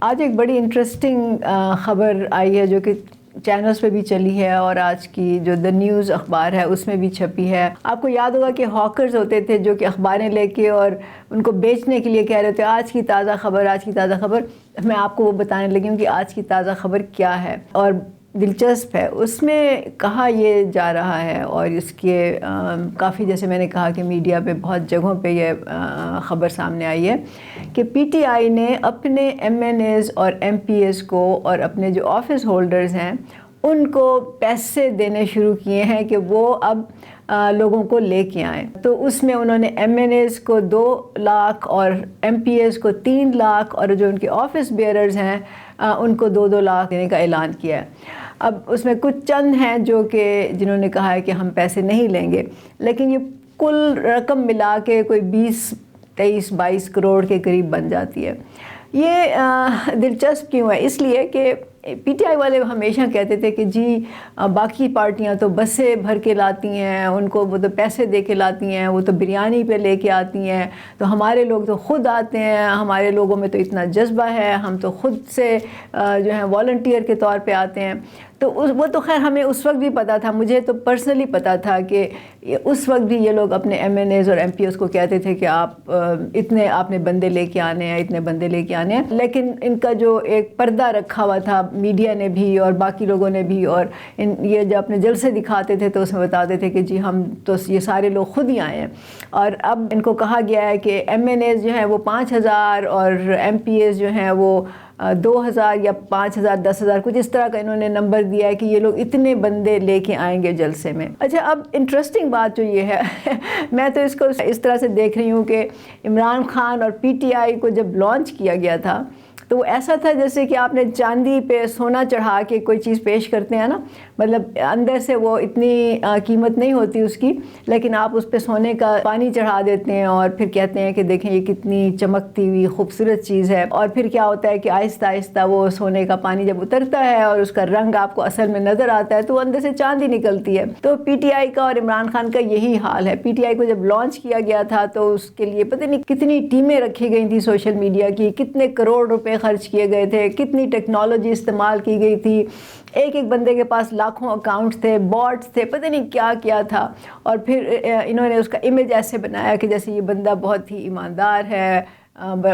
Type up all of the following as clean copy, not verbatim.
آج ایک بڑی انٹرسٹنگ خبر آئی ہے جو کہ چینلز پہ بھی چلی ہے اور آج کی جو دا نیوز اخبار ہے اس میں بھی چھپی ہے. آپ کو یاد ہوگا کہ ہاکرز ہوتے تھے جو کہ اخباریں لے کے اور ان کو بیچنے کے لیے کہہ رہے تھے آج کی تازہ خبر. میں آپ کو وہ بتانے لگی ہوں کہ آج کی تازہ خبر کیا ہے اور دلچسپ ہے. اس میں کہا یہ جا رہا ہے اور اس کے کافی، جیسے میں نے کہا کہ میڈیا پہ بہت جگہوں پہ یہ خبر سامنے آئی ہے کہ پی ٹی آئی نے اپنے ایم این ایز اور ایم پی ایز کو اور اپنے جو آفس ہولڈرز ہیں ان کو پیسے دینے شروع کیے ہیں کہ وہ اب لوگوں کو لے کے آئیں. تو اس میں انہوں نے ایم این ایز کو 2 لاکھ اور ایم پی ایز کو 3 لاکھ اور جو ان کے آفس بیئررز ہیں ان کو 2 لاکھ دینے کا اعلان کیا ہے. اب اس میں کچھ چند ہیں جو کہ جنہوں نے کہا ہے کہ ہم پیسے نہیں لیں گے، لیکن یہ کل رقم ملا کے کوئی 23-22 کروڑ کے قریب بن جاتی ہے. یہ دلچسپ کیوں ہے؟ اس لیے کہ پی ٹی آئی والے ہمیشہ کہتے تھے کہ جی باقی پارٹیاں تو بسیں بھر کے لاتی ہیں، ان کو وہ تو پیسے دے کے لاتی ہیں، وہ تو بریانی پہ لے کے آتی ہیں، تو ہمارے لوگ تو خود آتے ہیں، ہمارے لوگوں میں تو اتنا جذبہ ہے، ہم تو خود سے جو ہیں والنٹیئر کے طور پہ آتے ہیں. تو وہ تو خیر ہمیں اس وقت بھی پتہ تھا، مجھے تو پرسنلی پتہ تھا کہ اس وقت بھی یہ لوگ اپنے ایم این ایز اور ایم پی ایز کو کہتے تھے کہ آپ نے بندے لے کے آنے ہیں، اتنے بندے لے کے آنے ہیں. لیکن ان کا جو ایک پردہ رکھا ہوا تھا میڈیا نے بھی اور باقی لوگوں نے بھی، اور یہ جب اپنے جلسے دکھاتے تھے تو اس میں بتاتے تھے کہ جی ہم تو یہ سارے لوگ خود ہی آئے ہیں. اور اب ان کو کہا گیا ہے کہ ایم این ایز جو ہیں وہ 5,000 اور ایم پی ایز جو ہیں وہ 2,000 یا 5,000 10,000 کچھ اس طرح کا انہوں نے نمبر دیا ہے کہ یہ لوگ اتنے بندے لے کے آئیں گے جلسے میں. اچھا، اب انٹرسٹنگ بات جو یہ ہے میں تو اس کو اس طرح سے دیکھ رہی ہوں کہ عمران خان اور پی ٹی آئی کو جب لانچ کیا گیا تھا تو وہ ایسا تھا جیسے کہ آپ نے چاندی پہ سونا چڑھا کے کوئی چیز پیش کرتے ہیں نا، مطلب اندر سے وہ اتنی قیمت نہیں ہوتی اس کی، لیکن آپ اس پہ سونے کا پانی چڑھا دیتے ہیں اور پھر کہتے ہیں کہ دیکھیں یہ کتنی چمکتی ہوئی خوبصورت چیز ہے. اور پھر کیا ہوتا ہے کہ آہستہ آہستہ وہ سونے کا پانی جب اترتا ہے اور اس کا رنگ آپ کو اصل میں نظر آتا ہے تو وہ اندر سے چاندی نکلتی ہے. تو پی ٹی آئی کا اور عمران خان کا یہی حال ہے. پی ٹی آئی کو جب لانچ کیا گیا تھا تو اس کے لیے پتہ نہیں کتنی ٹیمیں رکھی گئی تھیں سوشل میڈیا کی، کتنے کروڑ روپے خرچ کیے گئے تھے، کتنی ٹیکنالوجی استعمال کی گئی تھی، ایک بندے کے پاس لاکھوں اکاؤنٹس تھے، باٹس تھے، پتہ نہیں کیا کیا تھا. اور پھر انہوں نے اس کا امیج ایسے بنایا کہ جیسے یہ بندہ بہت ہی ایماندار ہے،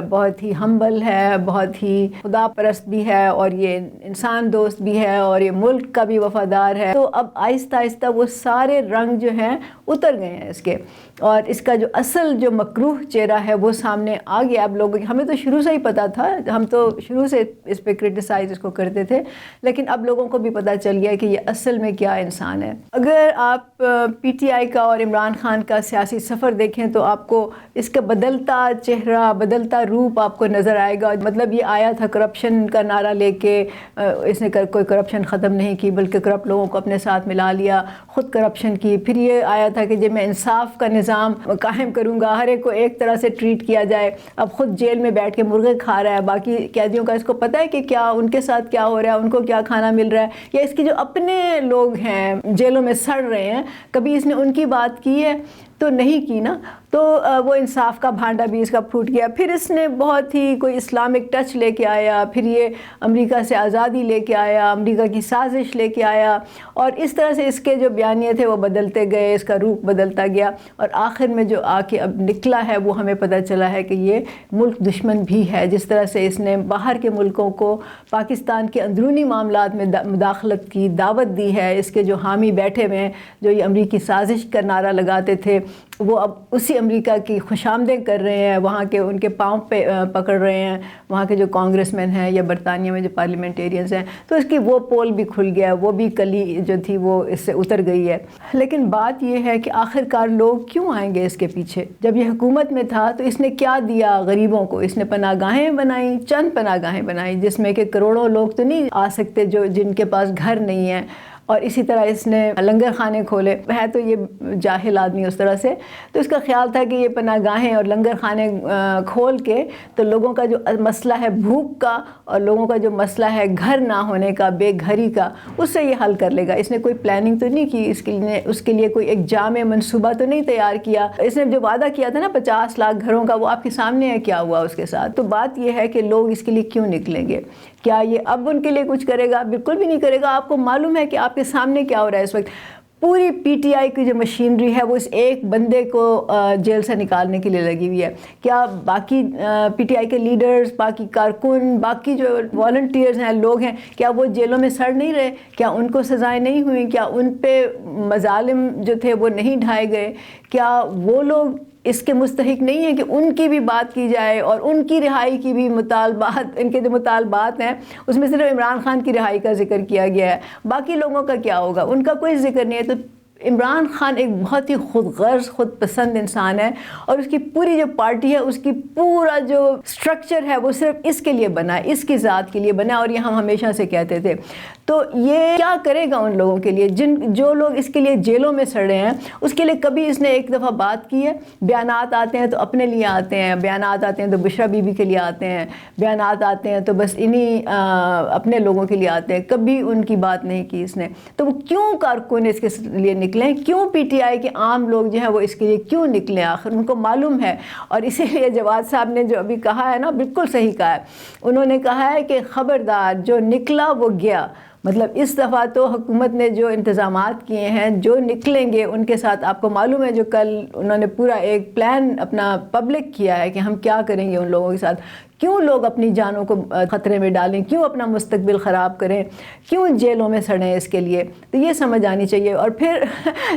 بہت ہی ہمبل ہے، بہت ہی خدا پرست بھی ہے اور یہ انسان دوست بھی ہے اور یہ ملک کا بھی وفادار ہے. تو اب آہستہ آہستہ وہ سارے رنگ جو ہیں اتر گئے ہیں اس کے، اور اس کا جو اصل جو مکروہ چہرہ ہے وہ سامنے آ گیا. اب لوگوں ہمیں تو شروع سے ہی پتہ تھا، ہم تو شروع سے اس پہ کرٹیسائز اس کو کرتے تھے، لیکن اب لوگوں کو بھی پتہ چل گیا کہ یہ اصل میں کیا انسان ہے. اگر آپ پی ٹی آئی کا اور عمران خان کا سیاسی سفر دیکھیں تو آپ کو اس کا بدلتا چہرہ، بدلتا روپ آپ کو نظر آئے گا. مطلب یہ آیا تھا کرپشن کا نعرہ لے کے، اس نے کوئی کرپشن ختم نہیں کی بلکہ کرپٹ لوگوں کو اپنے ساتھ ملا لیا، خود کرپشن کی. پھر یہ آیا تھا کہ جب میں انصاف کا نظام قائم کروں گا، ہر ایک کو ایک طرح سے ٹریٹ کیا جائے. اب خود جیل میں بیٹھ کے مرغے کھا رہا ہے، باقی قیدیوں کا اس کو پتہ ہے کہ کیا ان کے ساتھ کیا ہو رہا ہے، ان کو کیا کھانا مل رہا ہے، یا اس کی جو اپنے لوگ ہیں جیلوں میں سڑ رہے ہیں کبھی اس نے ان کی بات کی ہے تو نہیں کی نا. تو وہ انصاف کا بھانڈا بھی اس کا پھوٹ گیا. پھر اس نے بہت ہی کوئی اسلامک ٹچ لے کے آیا، پھر یہ امریکہ سے آزادی لے کے آیا، امریکہ کی سازش لے کے آیا، اور اس طرح سے اس کے جو بیانیے تھے وہ بدلتے گئے، اس کا روپ بدلتا گیا. اور آخر میں جو آ کے اب نکلا ہے وہ ہمیں پتہ چلا ہے کہ یہ ملک دشمن بھی ہے. جس طرح سے اس نے باہر کے ملکوں کو پاکستان کے اندرونی معاملات میں مداخلت کی دعوت دی ہے، اس کے جو حامی بیٹھے ہوئے ہیں جو یہ امریکی سازش کا نعرہ لگاتے تھے وہ اب اسی امریکہ کی خوشامدیں کر رہے ہیں، وہاں کے ان کے پاؤں پہ پکڑ رہے ہیں وہاں کے جو کانگریس مین ہیں یا برطانیہ میں جو پارلیمنٹیرینز ہیں. تو اس کی وہ پول بھی کھل گیا، وہ بھی کلی جو تھی وہ اس سے اتر گئی ہے. لیکن بات یہ ہے کہ آخر کار لوگ کیوں آئیں گے اس کے پیچھے؟ جب یہ حکومت میں تھا تو اس نے کیا دیا غریبوں کو؟ اس نے پناہ گاہیں بنائیں، چند پناہ گاہیں بنائیں جس میں کہ کروڑوں لوگ تو نہیں آ سکتے جو جن کے پاس گھر نہیں ہے. اور اسی طرح اس نے لنگر خانے کھولے. ہے تو یہ جاہل آدمی اس طرح سے, تو اس کا خیال تھا کہ یہ پناہ گاہیں اور لنگر خانے کھول کے تو لوگوں کا جو مسئلہ ہے بھوک کا اور لوگوں کا جو مسئلہ ہے گھر نہ ہونے کا, بے گھری کا, اس سے یہ حل کر لے گا. اس نے کوئی پلاننگ تو نہیں کی, اس کے لیے کوئی ایک جامع منصوبہ تو نہیں تیار کیا. اس نے جو وعدہ کیا تھا نا 50 لاکھ گھروں کا, وہ آپ کے سامنے ہے کیا ہوا اس کے ساتھ. تو بات یہ ہے کہ لوگ اس کے لیے کیوں نکلیں گے؟ کیا یہ اب ان کے لیے کچھ کرے گا؟ بالکل بھی نہیں کرے گا. آپ کو معلوم ہے کہ آپ کے سامنے کیا ہو رہا ہے اس وقت. پوری پی ٹی آئی کی جو مشینری ہے وہ اس ایک بندے کو جیل سے نکالنے کے لیے لگی ہوئی ہے. کیا باقی پی ٹی آئی کے لیڈرز, باقی کارکن, باقی جو والنٹیئرز ہیں, لوگ ہیں, کیا وہ جیلوں میں سڑ نہیں رہے؟ کیا ان کو سزائیں نہیں ہوئیں؟ کیا ان پہ مظالم جو تھے وہ نہیں ڈھائے گئے؟ کیا وہ لوگ اس کے مستحق نہیں ہیں کہ ان کی بھی بات کی جائے اور ان کی رہائی کی بھی مطالبات, ان کے جو مطالبات ہیں اس میں صرف عمران خان کی رہائی کا ذکر کیا گیا ہے, باقی لوگوں کا کیا ہوگا؟ ان کا کوئی ذکر نہیں ہے. تو عمران خان ایک بہت ہی خود غرض, خود پسند انسان ہے, اور اس کی پوری جو پارٹی ہے, اس کی پورا جو سٹرکچر ہے وہ صرف اس کے لیے بنا ہے, اس کی ذات کے لیے بنا ہے, اور یہ ہم ہمیشہ سے کہتے تھے. تو یہ کیا کرے گا ان لوگوں کے لیے جو لوگ اس کے لیے جیلوں میں سڑے ہیں؟ اس کے لیے کبھی اس نے ایک دفعہ بات کی ہے؟ بیانات آتے ہیں تو اپنے لیے آتے ہیں, بیانات آتے ہیں تو بشرا بی بی کے لیے آتے ہیں, بیانات آتے ہیں تو بس انہی اپنے لوگوں کے لیے آتے ہیں. کبھی ان کی بات نہیں کی اس نے. تو وہ کیوں کارکن اس کے لیے نکلیں؟ کیوں پی ٹی آئی کے عام لوگ جو ہیں وہ اس کے لیے کیوں نکلیں؟ آخر ان کو معلوم ہے. اور اسی لیے جواد صاحب نے جو ابھی کہا ہے نا, بالکل صحیح کہا ہے. انہوں نے کہا ہے کہ خبردار, جو نکلا وہ گیا. مطلب اس دفعہ تو حکومت نے جو انتظامات کیے ہیں, جو نکلیں گے ان کے ساتھ, آپ کو معلوم ہے جو کل انہوں نے پورا ایک پلان اپنا پبلک کیا ہے کہ ہم کیا کریں گے ان لوگوں کے ساتھ. کیوں لوگ اپنی جانوں کو خطرے میں ڈالیں؟ کیوں اپنا مستقبل خراب کریں؟ کیوں جیلوں میں سڑیں اس کے لیے؟ تو یہ سمجھ آنی چاہیے. اور پھر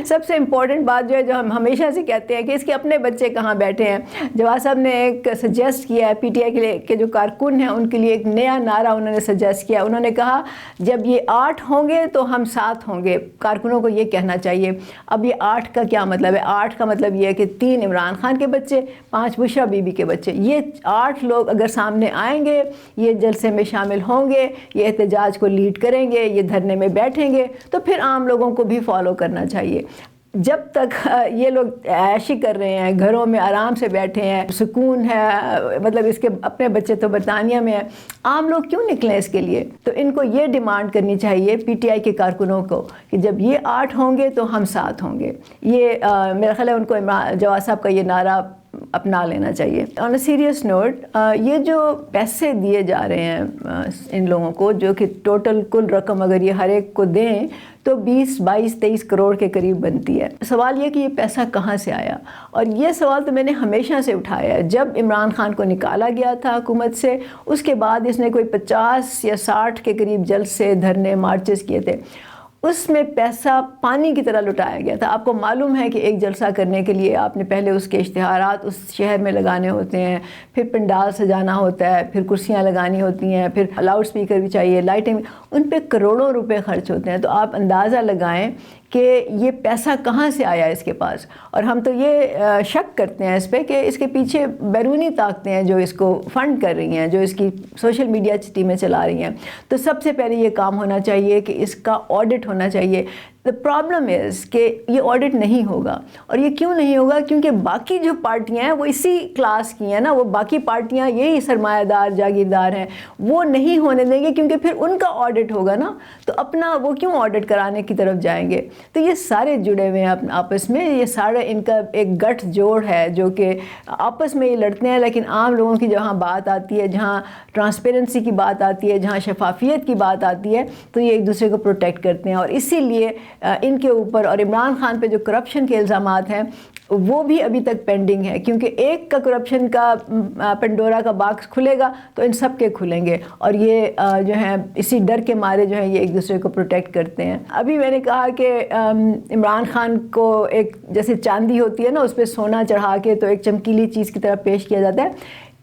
سب سے امپورٹنٹ بات جو ہے, جو ہم ہمیشہ سے کہتے ہیں, کہ اس کے اپنے بچے کہاں بیٹھے ہیں. جواد صاحب نے ایک سجیسٹ کیا ہے پی ٹی آئی کے جو کارکن ہیں ان کے لیے, ایک نیا نعرہ انہوں نے سجیسٹ کیا. انہوں نے کہا جب یہ 8 ہوں گے تو ہم 7 ہوں گے. کارکنوں کو یہ کہنا چاہیے. اب یہ 8 کا کیا مطلب ہے؟ 8 کا مطلب یہ ہے کہ 3 عمران خان کے بچے, 5 بشرا بی بی کے بچے. یہ 8 لوگ اگر سامنے آئیں گے, یہ جلسے میں شامل ہوں گے, یہ احتجاج کو لیڈ کریں گے, یہ دھرنے میں بیٹھیں گے, تو پھر عام لوگوں کو بھی فالو کرنا چاہیے. جب تک یہ لوگ عیشی کر رہے ہیں, گھروں میں آرام سے بیٹھے ہیں, سکون ہے, مطلب اس کے اپنے بچے تو برطانیہ میں ہیں, عام لوگ کیوں نکلیں اس کے لیے؟ تو ان کو یہ ڈیمانڈ کرنی چاہیے پی ٹی آئی کے کارکنوں کو کہ جب یہ 8 ہوں گے تو ہم 7 ہوں گے. یہ میرا خیال ہے ان کو جواد صاحب کا یہ نعرہ اپنا لینا چاہیے. آن اے سیریس نوٹ, یہ جو پیسے دیے جا رہے ہیں ان لوگوں کو, جو کہ ٹوٹل کل رقم اگر یہ ہر ایک کو دیں تو 20, 22, 23 کروڑ کے قریب بنتی ہے. سوال یہ کہ یہ پیسہ کہاں سے آیا؟ اور یہ سوال تو میں نے ہمیشہ سے اٹھایا ہے. جب عمران خان کو نکالا گیا تھا حکومت سے, اس کے بعد اس نے کوئی 50 یا 60 کے قریب جلسے, دھرنے, مارچز کیے تھے. اس میں پیسہ پانی کی طرح لٹایا گیا تھا. آپ کو معلوم ہے کہ ایک جلسہ کرنے کے لیے آپ نے پہلے اس کے اشتہارات اس شہر میں لگانے ہوتے ہیں, پھر پنڈال سجانا ہوتا ہے, پھر کرسیاں لگانی ہوتی ہیں, پھر لاؤڈ سپیکر بھی چاہیے, لائٹیں, ان پہ کروڑوں روپے خرچ ہوتے ہیں. تو آپ اندازہ لگائیں کہ یہ پیسہ کہاں سے آیا اس کے پاس. اور ہم تو یہ شک کرتے ہیں اس پہ کہ اس کے پیچھے بیرونی طاقتیں ہیں جو اس کو فنڈ کر رہی ہیں, جو اس کی سوشل میڈیا ٹیمیں چلا رہی ہیں. تو سب سے پہلے یہ کام ہونا چاہیے کہ اس کا آڈٹ ہونا چاہیے. The problem is کہ یہ آڈٹ نہیں ہوگا. اور یہ کیوں نہیں ہوگا؟ کیونکہ باقی جو پارٹیاں ہیں وہ اسی کلاس کی ہیں نا, وہ باقی پارٹیاں یہی سرمایہ دار, جاگیردار ہیں, وہ نہیں ہونے دیں گے کیونکہ پھر ان کا آڈٹ ہوگا نا. تو اپنا وہ کیوں آڈٹ کرانے کی طرف جائیں گے؟ تو یہ سارے جڑے ہوئے ہیں آپس میں, یہ سارا ان کا ایک گٹھ جوڑ ہے جو کہ آپس میں یہ لڑتے ہیں. لیکن عام لوگوں کی جہاں بات آتی ہے, جہاں ٹرانسپیرنسی کی بات آتی ہے, جہاں شفافیت کی بات آتی ہے, تو یہ ایک دوسرے کو پروٹیکٹ کرتے ہیں. اور اسی لیے ان کے اوپر اور عمران خان پہ جو کرپشن کے الزامات ہیں وہ بھی ابھی تک پینڈنگ ہے. کیونکہ ایک کا کرپشن کا پنڈورا کا باکس کھلے گا تو ان سب کے کھلیں گے. اور یہ جو ہیں اسی ڈر کے مارے جو ہیں یہ ایک دوسرے کو پروٹیکٹ کرتے ہیں. ابھی میں نے کہا کہ عمران خان کو ایک جیسے چاندی ہوتی ہے نا, اس پہ سونا چڑھا کے تو ایک چمکیلی چیز کی طرح پیش کیا جاتا ہے.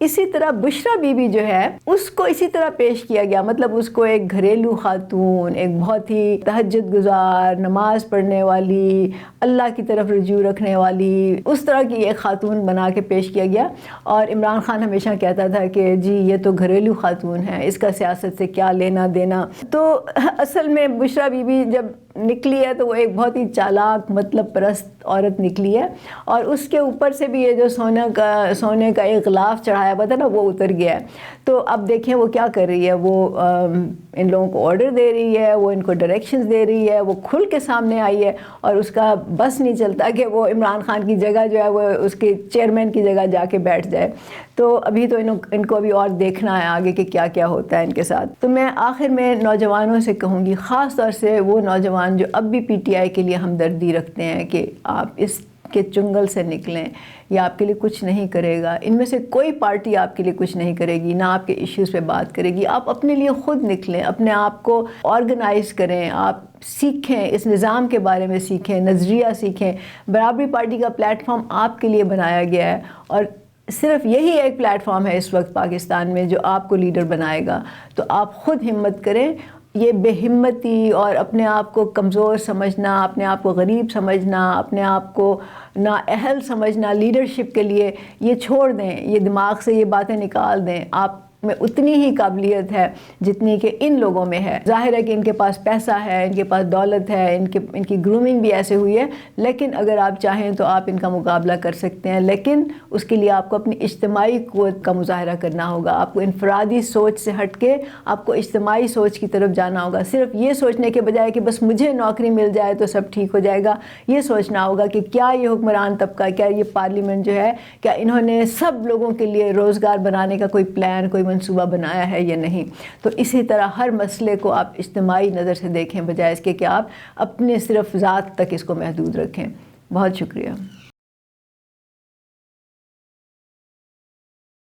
اسی طرح بشرا بی بی جو ہے اس کو اسی طرح پیش کیا گیا، مطلب اس کو ایک گھریلو خاتون، ایک بہت ہی تہجد گزار، نماز پڑھنے والی، اللہ کی طرف رجوع رکھنے والی، اس طرح کی ایک خاتون بنا کے پیش کیا گیا۔ اور عمران خان ہمیشہ کہتا تھا کہ جی یہ تو گھریلو خاتون ہے، اس کا سیاست سے کیا لینا دینا۔ تو اصل میں بشرا بی بی جب نکلی ہے تو وہ ایک بہت ہی چالاک مطلب پرست عورت نکلی ہے، اور اس کے اوپر سے بھی یہ جو سونے کا ایک غلاف چڑھایا ہوا تھا نا وہ اتر گیا ہے۔ تو اب دیکھیں وہ کیا کر رہی ہے، وہ ان لوگوں کو آرڈر دے رہی ہے، وہ ان کو ڈائریکشنز دے رہی ہے، وہ کھل کے سامنے آئی ہے، اور اس کا بس نہیں چلتا کہ وہ عمران خان کی جگہ جو ہے وہ اس کے چیئرمین کی جگہ جا کے بیٹھ جائے۔ تو ابھی تو ان کو ابھی اور دیکھنا ہے آگے کہ کیا کیا ہوتا ہے ان کے ساتھ۔ تو میں آخر میں نوجوانوں سے کہوں گی، خاص طور سے وہ نوجوان جو اب بھی پی ٹی آئی کے لیے ہمدردی رکھتے ہیں کہ آپ اس کے چنگل سے نکلیں، یا آپ کے لیے کچھ نہیں کرے گا، ان میں سے کوئی پارٹی آپ کے لیے کچھ نہیں کرے گی، نہ آپ کے ایشوز پہ بات کرے گی۔ آپ اپنے لیے خود نکلیں، اپنے آپ کو آرگنائز کریں، آپ سیکھیں، اس نظام کے بارے میں سیکھیں، نظریہ سیکھیں۔ برابری پارٹی کا پلیٹ فارم آپ کے لیے بنایا گیا ہے، اور صرف یہی ایک پلیٹ فارم ہے اس وقت پاکستان میں جو آپ کو لیڈر بنائے گا۔ تو آپ خود ہمت کریں، یہ بے ہمتی اور اپنے آپ کو کمزور سمجھنا، اپنے آپ کو غریب سمجھنا، اپنے آپ کو نااہل سمجھنا لیڈرشپ کے لیے، یہ چھوڑ دیں، یہ دماغ سے یہ باتیں نکال دیں۔ آپ میں اتنی ہی قابلیت ہے جتنی کہ ان لوگوں میں ہے۔ ظاہر ہے کہ ان کے پاس پیسہ ہے، ان کے پاس دولت ہے، ان کی گرومنگ بھی ایسے ہوئی ہے، لیکن اگر آپ چاہیں تو آپ ان کا مقابلہ کر سکتے ہیں، لیکن اس کے لیے آپ کو اپنی اجتماعی قوت کا مظاہرہ کرنا ہوگا۔ آپ کو انفرادی سوچ سے ہٹ کے آپ کو اجتماعی سوچ کی طرف جانا ہوگا۔ صرف یہ سوچنے کے بجائے کہ بس مجھے نوکری مل جائے تو سب ٹھیک ہو جائے گا، یہ سوچنا ہوگا کہ کیا یہ حکمران طبقہ، کیا یہ پارلیمنٹ جو ہے، کیا انہوں نے سب لوگوں کے لیے روزگار بنانے کا کوئی پلان، کوئی منصوبہ بنایا ہے یا نہیں۔ تو اسی طرح ہر مسئلے کو آپ اجتماعی نظر سے دیکھیں، بجائے اس کے کہ آپ اپنے صرف ذات تک اس کو محدود رکھیں۔ بہت شکریہ۔